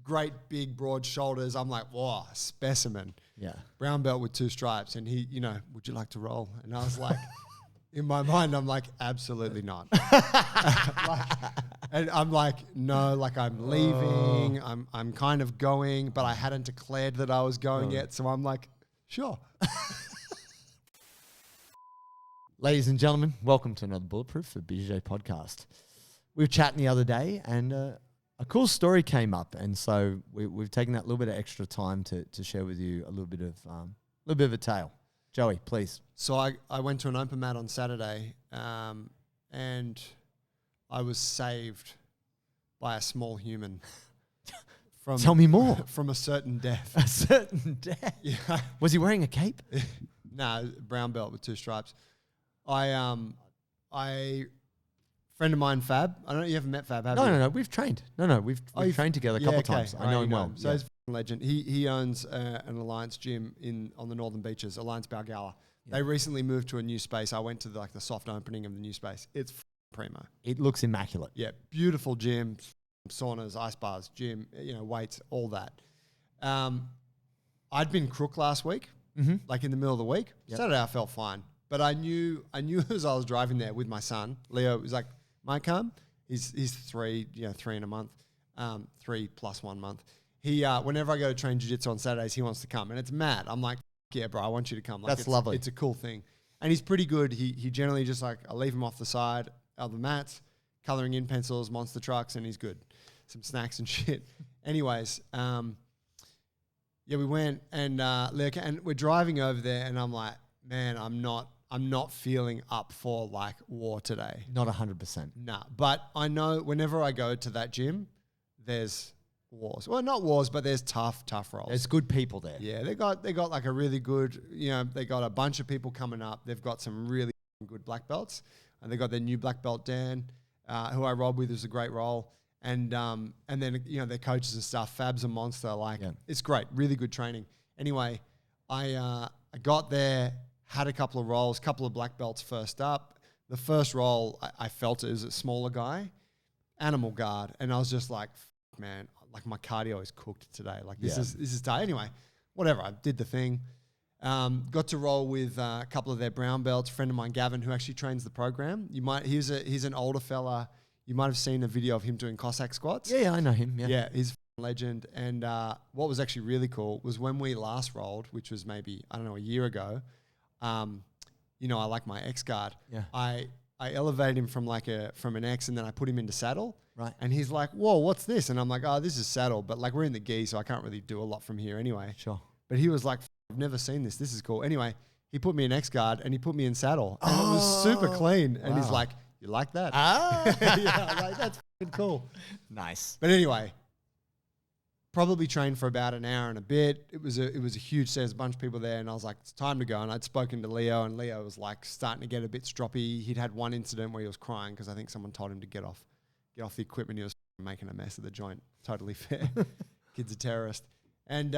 great big broad shoulders. I'm like, whoa, specimen. Yeah. Brown belt with 2 stripes. And he, would you like to roll? And I was like, in my mind, I'm like, absolutely not. And I'm like, no, like I'm leaving. I'm kind of going, but I hadn't declared that I was going yet. So I'm like, sure. Ladies and gentlemen, welcome to another Bulletproof for BJJ podcast. We were chatting the other day and a cool story came up. And so we've taken that little bit of extra time to share with you a little bit of a tale. Joey, please. So I went to an open mat on Saturday and I was saved by a small human. Tell me more. From a certain death. A certain death? Yeah. Was he wearing a cape? No, brown belt with 2 stripes. Friend of mine, Fab. I don't know, you haven't met Fab, have you? No. We've trained. We've trained together a couple of times. I know him well. So he's a legend. He owns an Alliance gym on the Northern Beaches, Alliance Balgala. Yeah. They recently moved to a new space. I went to the soft opening of the new space. It's primo. It looks immaculate. Yeah, beautiful gym, saunas, ice bars, gym, weights, all that. I'd been crook last week, like in the middle of the week. Yep. Saturday I felt fine, but I knew as I was driving there with my son, Leo was like, might come. He's 3 in a month, 3 plus 1 month. He whenever I go to train jiu-jitsu on Saturdays, he wants to come, and it's mad. I'm like, yeah, bro, I want you to come. Like, That's lovely. It's a cool thing, and he's pretty good. He generally just I leave him off the side of the mats, coloring in pencils, monster trucks, and he's good. Some snacks and shit. Anyways, we went and we're driving over there, and I'm like, man, I'm not feeling up for like war today. Not 100%. Nah, but I know whenever I go to that gym, there's wars. Well, not wars, but there's tough rolls. There's good people there. Yeah, they got like a really good, they got a bunch of people coming up. They've got some really good black belts, and they got their new black belt Dan, who I rolled with, is a great roll, and then their coaches and stuff. Fab's a monster. It's great, really good training. Anyway, I got there. Had a couple of rolls, couple of black belts first up. The first roll, I felt it was a smaller guy, animal guard, and I was just like, man, like my cardio is cooked today. Like this is tight. Anyway, whatever. I did the thing. Got to roll with a couple of their brown belts. Friend of mine, Gavin, who actually trains the program. He's an older fella. You might have seen a video of him doing Cossack squats. Yeah, I know him. Yeah, he's a legend. And what was actually really cool was when we last rolled, which was maybe, I don't know, a year ago. I like my X guard. Yeah. I elevated him from an X, and then I put him into saddle. Right. And he's like, whoa, what's this? And I'm like, oh, this is saddle, but like we're in the gi, so I can't really do a lot from here anyway. Sure. But he was like, I've never seen this. This is cool. Anyway, he put me in X guard and he put me in saddle. And it was super clean. And he's like, you like that? Yeah, I'm like, that's fucking cool. Nice. But anyway, probably trained for about an hour and a bit. It was a huge set. There's a bunch of people there, and I was like, it's time to go. And I'd spoken to Leo, and Leo was like starting to get a bit stroppy. He'd had one incident where he was crying because I think someone told him to get off the equipment. He was making a mess of the joint. Totally fair. Kid's a terrorist. And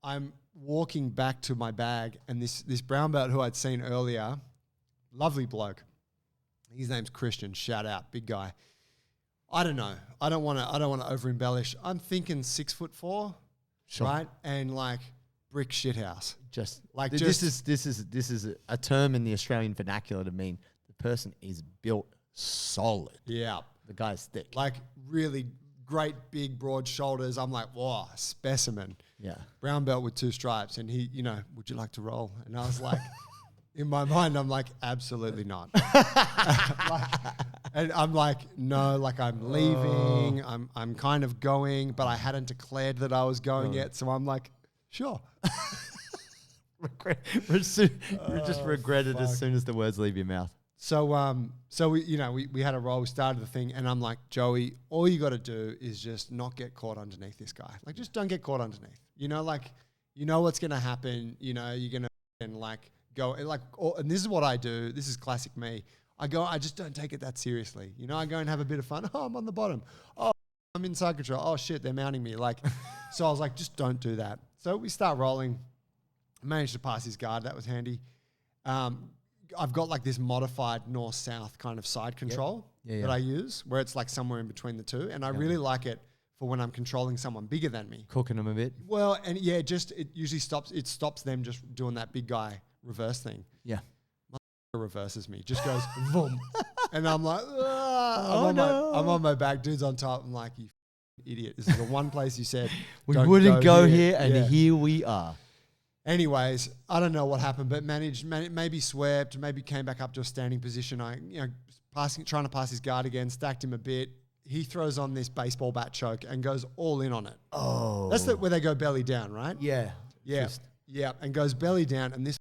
I'm walking back to my bag, and this brown belt who I'd seen earlier, lovely bloke. His name's Christian. Shout out, big guy. I don't know. I don't want to over embellish. I'm thinking 6'4", sure. Right? And like brick shithouse. This is a term in the Australian vernacular to mean the person is built solid. Yeah. The guy's thick. Like really great big broad shoulders. I'm like, whoa, specimen. Yeah. Brown belt with 2 stripes, and he, would you like to roll? And I was like, in my mind, I'm like, absolutely not. And I'm like, no, like I'm leaving. I'm kind of going, but I hadn't declared that I was going yet. So I'm like, sure. We just regret it as soon as the words leave your mouth. So we had a roll. We started the thing, and I'm like, Joey, all you got to do is just not get caught underneath this guy. Like, just don't get caught underneath. What's gonna happen. You're gonna go and this is what I do. This is classic me. I just don't take it that seriously. I go and have a bit of fun. Oh, I'm on the bottom. Oh, I'm in side control. Oh shit, they're mounting me. So I was like, just don't do that. So we start rolling. I managed to pass his guard. That was handy. I've got like this modified north-south kind of side control that I use, where it's like somewhere in between the two. And I really like it for when I'm controlling someone bigger than me. Cooking them a bit. Well, and yeah, it usually stops them just doing that big guy reverse thing. Yeah. Reverses me, just goes boom, and I'm like, Oh, no. I'm on my back, dude's on top. I'm like, you idiot! This is the one place you said We don't wouldn't go here, Yeah. and here we are. Anyways, I don't know what happened, but maybe swept, maybe came back up to a standing position. Trying to pass his guard again, stacked him a bit. He throws on this baseball bat choke and goes all in on it. Oh. That's where they go belly down, right? Yeah. Yeah. Yeah. And goes belly down, and this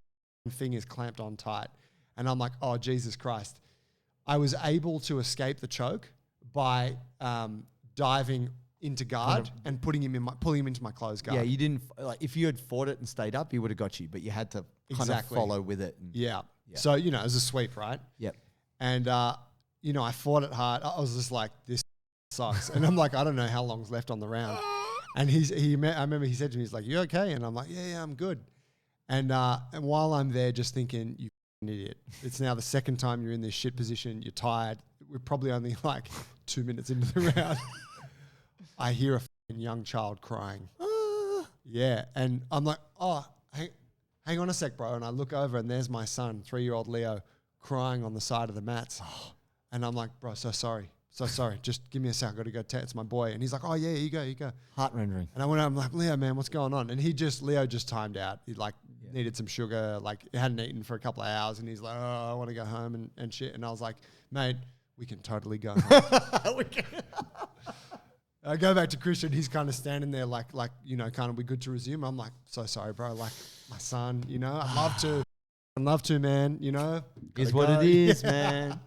thing is clamped on tight. And I'm like, oh, Jesus Christ. I was able to escape the choke by diving into guard and pulling him into my closed guard. Yeah, you didn't, if you had fought it and stayed up, he would have got you, but you had to kind of follow with it. And Yeah. So, it was a sweep, right? Yep. And, I fought it hard. I was just like, this sucks. And I'm like, I don't know how long's left on the round. And I remember he said to me, he's like, you okay? And I'm like, yeah, I'm good. And while I'm there just thinking, you idiot. It's now the second time you're in this shit position. You're tired. We're probably only like 2 minutes into the round. I hear a young child crying. Yeah. And I'm like, oh, hang on a sec, bro. And I look over and there's my son, 3-year-old Leo, crying on the side of the mats. And I'm like, bro, so sorry. Just give me a sec. I got to go text my boy. And he's like, oh, yeah, you go. Heart-rendering. And I went, I'm like, Leo, man, what's going on? And Leo just timed out. He needed some sugar, he hadn't eaten for a couple of hours. And he's like, oh, I want to go home and shit. And I was like, mate, we can totally go home. I go back to Christian. He's kind of standing there kind of, we good to resume. I'm like, so sorry, bro. Like my son, I'd love to, man, Is what it is, man.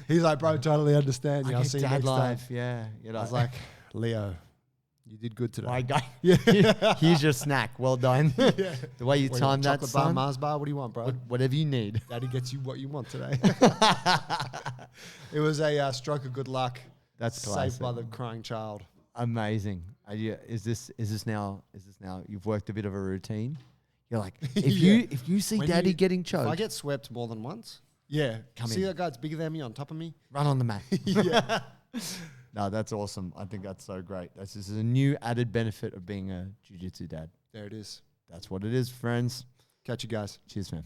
He's like, bro, totally understand. I'll see you dad next life. time. Yeah. I was like, Leo, you did good today. My guy. Yeah. Here's your snack. Well done. Yeah. The way you timed that, chocolate bar, son. Mars bar. What do you want, bro? Whatever you need. Daddy gets you what you want today. It was a stroke of good luck. That's classic. Saved by the crying child. Amazing. Is this now? You've worked a bit of a routine. You're like, if you see Daddy getting choked, if I get swept more than once, come see in. that guy that's bigger than me on top of me, run on the mat. Yeah. No, that's awesome. I think that's so great. This is a new added benefit of being a jiu-jitsu dad. There it is. That's what it is, friends. Catch you guys. Cheers, man.